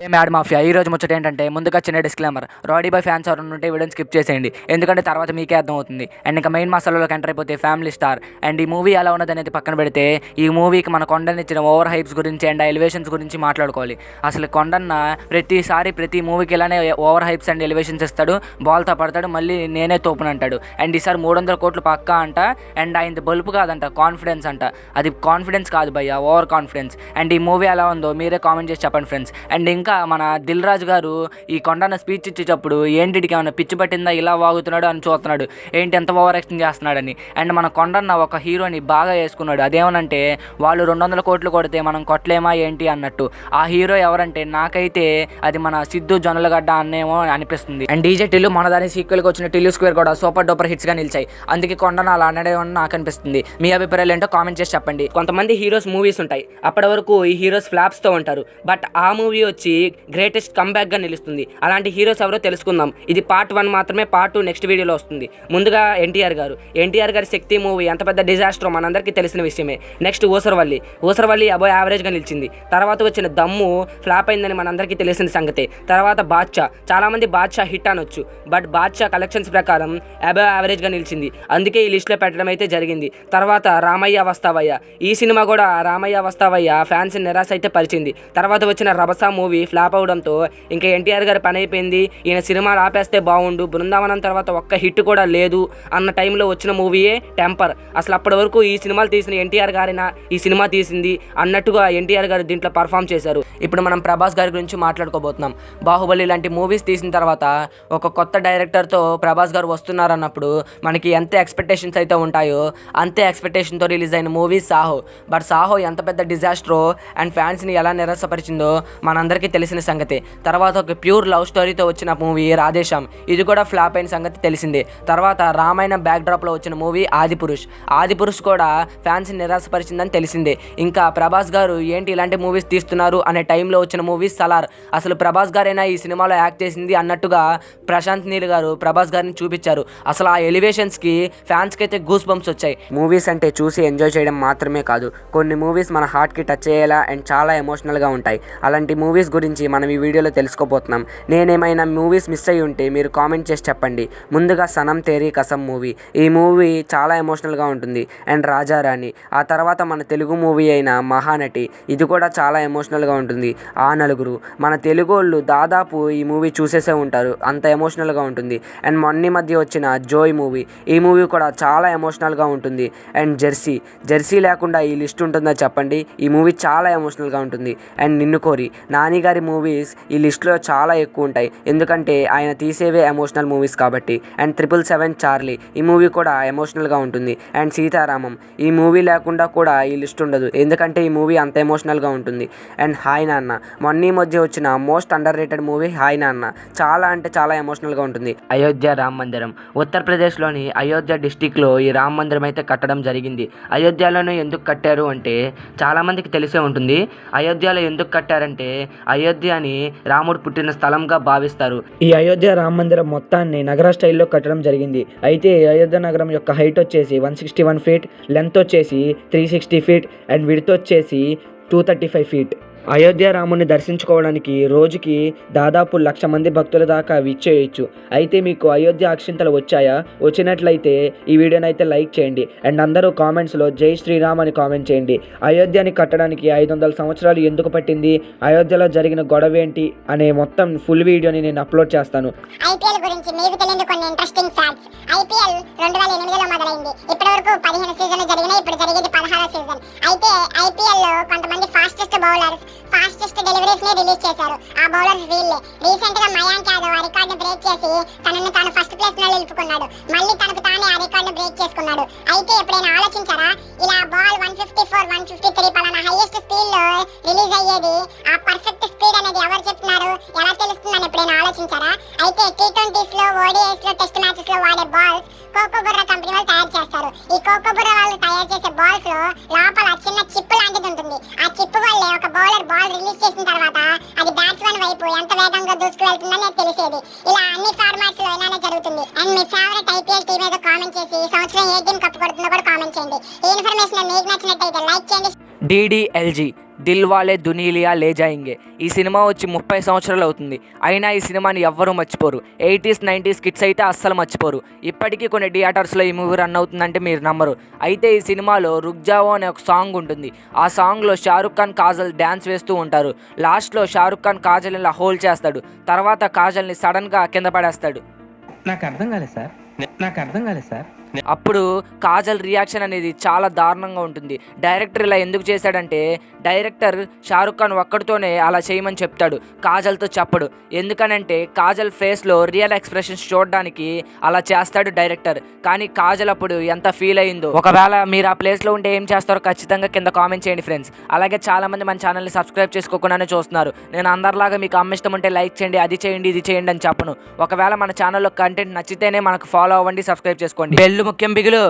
Mad mafia ఈ రోజు ముచ్చట ఏంటంటే ముందుగా చిన్న డిస్క్లైమర్. రాడీ బాయ్ ఫ్యాన్స్ ఎవరైనా ఉంటే వీడియోని స్కిప్ చేసేయండి, ఎందుకంటే తర్వాత మీకే అర్థమవుతుంది. అండ్ ఇంకా మెయిన్ మసాలాలోకి ఎంటర్ అయిపోతే ఫ్యామిలీ స్టార్. అండ్ ఈ మూవీ ఎలా ఉన్నది అనేది పక్కన పెడితే ఈ మూవీకి మన కొండనిచ్చిన ఓవర్ హైప్స్ గురించి అండ్ ఎలివేషన్స్ గురించి మాట్లాడుకోవాలి. అసలు కొండన్న ప్రతి మూవీకి ఇలానే ఓవర్ హైప్స్ అండ్ ఎలివేషన్స్ ఇస్తాడు, బాల్తో పడతాడు, మళ్ళీ నేనే తోపును అంటాడు. అండ్ ఈసారి 300 కోట్లు పక్కా అంట. అండ్ ఆయన బల్బు కాదంట, కాన్ఫిడెన్స్ అంట. అది కాన్ఫిడెన్స్ కాదు భయ్య, ఓవర్ కాన్ఫిడెన్స్. అండ్ ఈ మూవీ ఎలా ఉందో మీరే కామెంట్ చేసి చెప్పండి ఫ్రెండ్స్. అండ్ ఇంకా మన దిల్ రాజు గారు ఈ కొండన్న స్పీచ్ ఇచ్చేటప్పుడు ఏంటికి ఏమైనా పిచ్చి పట్టిందా ఇలా వాగుతున్నాడు అని చూస్తున్నాడు, ఏంటి ఎంత ఓవర్ యాక్షన్ చేస్తున్నాడని. అండ్ మన కొండన్న ఒక హీరోని బాగా వేసుకున్నాడు. అదేమనంటే వాళ్ళు 200 కోట్లు కొడితే మనం కొట్టలేమా ఏంటి అన్నట్టు. ఆ హీరో ఎవరంటే నాకైతే అది మన సిద్ధు జొన్నలగడ్డ అన్నేమో అనిపిస్తుంది. అండ్ డీజే టిల్లు మన దాని సీక్వెల్కి వచ్చిన టిల్లు స్క్వేర్ కూడా సూపర్ డూపర్ హిట్స్గా నిలిచాయి. అందుకే కొండన్న అలా అనడేమని నాకు అనిపిస్తుంది. మీ అభిప్రాయాలు ఏంటో కామెంట్ చేసి చెప్పండి. కొంతమంది హీరోస్ మూవీస్ ఉంటాయి, అప్పటి వరకు ఈ హీరోస్ ఫ్లాప్స్తో ఉంటారు, బట్ ఆ మూవీ వచ్చి గ్రేటెస్ట్ కంబ్యాక్గా నిలుస్తుంది. అలాంటి హీరోస్ ఎవరో తెలుసుకుందాం. ఇది పార్ట్ 1 మాత్రమే, పార్ట్ 2 నెక్స్ట్ వీడియోలో వస్తుంది. ముందుగా ఎన్టీఆర్ గారి శక్తి మూవీ ఎంత పెద్ద డిజాస్టర్ మనందరికీ తెలిసిన విషయమే. నెక్స్ట్ ఊసరవల్లి అబోవ్ యావరేజ్గా నిలిచింది. తర్వాత వచ్చిన దమ్ము ఫ్లాప్ అయిందని మనందరికీ తెలిసిన సంగతే. తర్వాత బాద్షా, చాలామంది బాద్షా హిట్ అనొచ్చు, బట్ బాద్షా కలెక్షన్స్ ప్రకారం అబోవ్ యావరేజ్గా నిలిచింది. అందుకే ఈ లిస్ట్లో పెట్టడం అయితే జరిగింది. తర్వాత రామయ్య వస్తావయ్య, ఈ సినిమా కూడా రామయ్య వస్తావయ్య ఫ్యాన్స్ నిరాశ అయితే పరిచింది. తర్వాత వచ్చిన రభసా మూవీ ఫ్లాప్ అవడంతో ఇంకా ఎన్టీఆర్ గారి పని అయిపోయింది, ఈయన సినిమాలు ఆపేస్తే బాగుండు, బృందావనం తర్వాత ఒక్క హిట్ కూడా లేదు అన్న టైంలో వచ్చిన మూవీయే టెంపర్. అసలు అప్పటి వరకు ఈ సినిమాలు తీసిన ఎన్టీఆర్ గారిన ఈ సినిమా తీసింది అన్నట్టుగా ఎన్టీఆర్ గారు దీంట్లో పర్ఫామ్ చేశారు. ఇప్పుడు మనం ప్రభాస్ గారి గురించి మాట్లాడుకోబోతున్నాం. బాహుబలి లాంటి మూవీస్ తీసిన తర్వాత ఒక కొత్త డైరెక్టర్తో ప్రభాస్ గారు వస్తున్నారన్నప్పుడు మనకి ఎంత ఎక్స్పెక్టేషన్స్ అయితే ఉంటాయో అంతే ఎక్స్పెక్టేషన్తో రిలీజ్ అయిన మూవీ సాహో. బట్ సాహో ఎంత పెద్ద డిజాస్టరో అండ్ ఫ్యాన్స్ని ఎలా నిరాశపరిచిందో మనందరికీ తెలిసిన సంగతే. తర్వాత ఒక ప్యూర్ లవ్ స్టోరీతో వచ్చిన మూవీ రాధేశ్యామ్, ఇది కూడా ఫ్లాప్ అయిన సంగతి తెలిసిందే. తర్వాత రామాయణం బ్యాక్డ్రాప్లో వచ్చిన మూవీ ఆదిపురుష్ కూడా ఫ్యాన్స్ని నిరాశపరిచిందని తెలిసిందే. ఇంకా ప్రభాస్ గారు ఏంటి ఇలాంటి మూవీస్ తీస్తున్నారు అనే టైంలో వచ్చిన మూవీ సలార్. అసలు ప్రభాస్ గారైనా ఈ సినిమాలో యాక్ట్ చేసింది అన్నట్టుగా ప్రశాంత్ నీల్ గారు ప్రభాస్ గారిని చూపించారు. అసలు ఆ ఎలివేషన్స్కి ఫ్యాన్స్కి అయితే గూస్ బంప్స్ వచ్చాయి. మూవీస్ అంటే చూసి ఎంజాయ్ చేయడం మాత్రమే కాదు, కొన్ని మూవీస్ మన హార్ట్కి టచ్ అయ్యేలా అండ్ చాలా ఎమోషనల్గా ఉంటాయి. అలాంటి మూవీస్ గురించి మనం ఈ వీడియోలో తెలుసుకోబోతున్నాం. నేనేమైనా మూవీస్ మిస్ అయ్యి ఉంటే మీరు కామెంట్ చేసి చెప్పండి. ముందుగా సనం తేరీ కసం మూవీ. ఈ మూవీ చాలా ఎమోషనల్గా ఉంటుంది. అండ్ రాజారాణి, ఆ తర్వాత మన తెలుగు మూవీ అయిన మహానటి, ఇది కూడా చాలా ఎమోషనల్గా ఉంటుంది. ఆ నలుగురు, మన తెలుగు వాళ్ళు దాదాపు ఈ మూవీ చూసేసే ఉంటారు, అంత ఎమోషనల్గా ఉంటుంది. అండ్ మొన్న మధ్య వచ్చిన జోయ్ మూవీ, ఈ మూవీ కూడా చాలా ఎమోషనల్గా ఉంటుంది. అండ్ జెర్సీ లేకుండా ఈ లిస్ట్ ఉంటుందా చెప్పండి. ఈ మూవీ చాలా ఎమోషనల్గా ఉంటుంది. అండ్ నిన్ను కోరి, నాని గారి మూవీస్ ఈ లిస్ట్లో చాలా ఎక్కువ ఉంటాయి, ఎందుకంటే ఆయన తీసేవే ఎమోషనల్ మూవీస్ కాబట్టి. అండ్ 777 చార్లీ, ఈ మూవీ కూడా ఎమోషనల్గా ఉంటుంది. అండ్ సీతారామం, ఈ మూవీ లేకుండా కూడా ఈ లిస్ట్ ఉండదు, ఎందుకంటే ఈ మూవీ అంత ఎమోషనల్గా ఉంటుంది. అండ్ హాయ్ నాన్న, మొన్న మధ్య వచ్చిన most under rated movie hi నాన్న, చాలా అంటే చాలా ఎమోషనల్గా ఉంటుంది. అయోధ్య రామ మందిరం, ఉత్తరప్రదేశ్లోని అయోధ్య డిస్టిక్లో ఈ రామ మందిరం అయితే కట్టడం జరిగింది. అయోధ్యలోనే ఎందుకు కట్టారు అంటే చాలామందికి తెలిసే ఉంటుంది. అయోధ్యలో ఎందుకు కట్టారంటే అయోధ్యని రాముడు పుట్టిన స్థలంగా భావిస్తారు. ఈ అయోధ్య రామ మందిరం మొత్తాన్ని నగర స్టైల్లో కట్టడం జరిగింది. అయితే అయోధ్య నగరం యొక్క హైట్ వచ్చేసి 161 ఫీట్, లెంత్ వచ్చేసి 360 ఫీట్ అండ్ విడ్త్ వచ్చేసి 235 ఫీట్. అయోధ్య రాముని దర్శించుకోవడానికి రోజుకి దాదాపు 1,00,000 మంది భక్తుల దాకా విచ్చేయచ్చు. అయితే మీకు అయోధ్య అక్షింతలు వచ్చాయా? వచ్చినట్లయితే ఈ వీడియోని అయితే లైక్ చేయండి. అండ్ అందరూ కామెంట్స్లో జై శ్రీరామ్ అని కామెంట్ చేయండి. అయోధ్యని కట్టడానికి 500 సంవత్సరాలు ఎందుకు పట్టింది, అయోధ్యలో జరిగిన గొడవ ఏంటి అనే మొత్తం ఫుల్ వీడియోని నేను అప్లోడ్ చేస్తాను. ఐపీఎల్ గురించి మీకు తెలియని కొన్ని ఇంట్రెస్టింగ్ ఫ్యాక్ట్స్. ఐపీఎల్ 2008లో మొదలైంది. ఇప్పటివరకు 15 సీజన్లు జరిగినాయి, ఇప్పుడు జరిగేది 16వ సీజన్. అయితే ఐపీఎల్లో కొంతమంది ఫాస్టెస్ట్ బౌలర్స్ ఫాస్టెస్ట్ డెలివరీస్ ని రిలీజ్ చేశారు. ఆ బౌలర్స్ వీళ్ళే. రీసెంట్ గా మయాంక్ యాదవ్ ఆ రికార్డ్ ని బ్రేక్ చేసి తనను తాను ఫస్ట్ ప్లేస్ లో నిలుపుకున్నాడు. మళ్ళీ తనకు తానే ఆ రికార్డ్ ని బ్రేక్ చేసుకున్నాడు. అయితే ఎప్పుడైనా ఆలోచించారా, ఇలా బాల్ 154, 153 పలానా హైయెస్ట్ స్పీడ్ లో రిలీజ్ అయ్యేది, ఆ పర్ఫెక్ట్ స్పీడ్ అనేది ఎవరు చెప్తున్నారు, ఎలా తెలుస్తుందని ఎప్పుడైనా ఆలోచించారా? అయితే T20s లో, ODIs లో, టెస్ట్ మ్యాచెస్ లో వాడే బాల్స్ కోకోబుర్రా కంపెనీ వాళ్ళు తయారు చేస్తారు. ఈ కోకోబుర్రా వాళ్ళు తయారు చేసే బాల్స్ లో లోపల చిన్న చిప్ లాంటిది ఉంటుంది. ఆ చిప్ వల్లే ఒక బౌలర్ బాల్ రిలీజ్ చేసిన తర్వాత అది బ్యాట్స్మెన్ వైపు ఎంత వేగంగా దూసుకు వెళ్తుందని తెలిసేది. ఇలా అన్ని ఫార్మాట్స్ లో అయినా జరుగుతుంది. And me favourite IPL team ఏదో కామెంట్ చేసి ఈ సంవత్సరం ఏ టీం కప్పు కొడుతుందో కూడా కామెంట్ చేయండి. ఈ ఇన్ఫర్మేషన్ మీకు నచ్చినట్టయితే లైక్ చేయండి. DDLG దిల్వాలే దునీలియా లే జాయింగే. ఈ సినిమా వచ్చి 30 సంవత్సరాలు అవుతుంది, అయినా ఈ సినిమాని ఎవ్వరూ మర్చిపోరు. 80s 90s కిడ్స్ అయితే అస్సలు మర్చిపోరు. ఇప్పటికీ కొన్ని థియేటర్స్లో ఈ మూవీ రన్ అవుతుందంటే మీరు నమ్మరు. అయితే ఈ సినిమాలో రుక్ జావో అనే ఒక సాంగ్ ఉంటుంది. ఆ సాంగ్లో షారుఖ్ ఖాన్ కాజల్ డ్యాన్స్ వేస్తూ ఉంటారు. లాస్ట్లో షారుఖ్ ఖాన్ కాజల్ ఇలా హోల్డ్ చేస్తాడు, తర్వాత కాజల్ని సడన్గా కింద పడేస్తాడు. నాకు అర్థం కాలేదు సార్. అప్పుడు కాజల్ రియాక్షన్ అనేది చాలా దారుణంగా ఉంటుంది. డైరెక్టర్ ఇలా ఎందుకు చేశాడంటే, డైరెక్టర్ షారుఖ్ ఖాన్ ఒక్కడితోనే అలా చేయమని చెప్తాడు, కాజల్తో చెప్పడు. ఎందుకనంటే కాజల్ ఫేస్లో రియల్ ఎక్స్ప్రెషన్స్ చూడడానికి అలా చేస్తాడు డైరెక్టర్. కానీ కాజల్ అప్పుడు ఎంత ఫీల్ అయిందో. ఒకవేళ మీరు ఆ ప్లేస్లో ఉంటే ఏం చేస్తారో ఖచ్చితంగా కింద కామెంట్ చేయండి ఫ్రెండ్స్. అలాగే చాలామంది మన ఛానల్ని సబ్స్క్రైబ్ చేసుకోకుండానే చూస్తున్నారు. నేను అందరిలాగా మీకు అమ్మిష్టం ఉంటే లైక్ చేయండి, అది చేయండి, ఇది చేయండి అని చెప్పను. ఒకవేళ మన ఛానల్లో కంటెంట్ నచ్చితేనే మనకు ఫాలో అవ్వండి, సబ్స్క్రైబ్ చేసుకోండి. బెల్ ముఖ్యం బిగులు.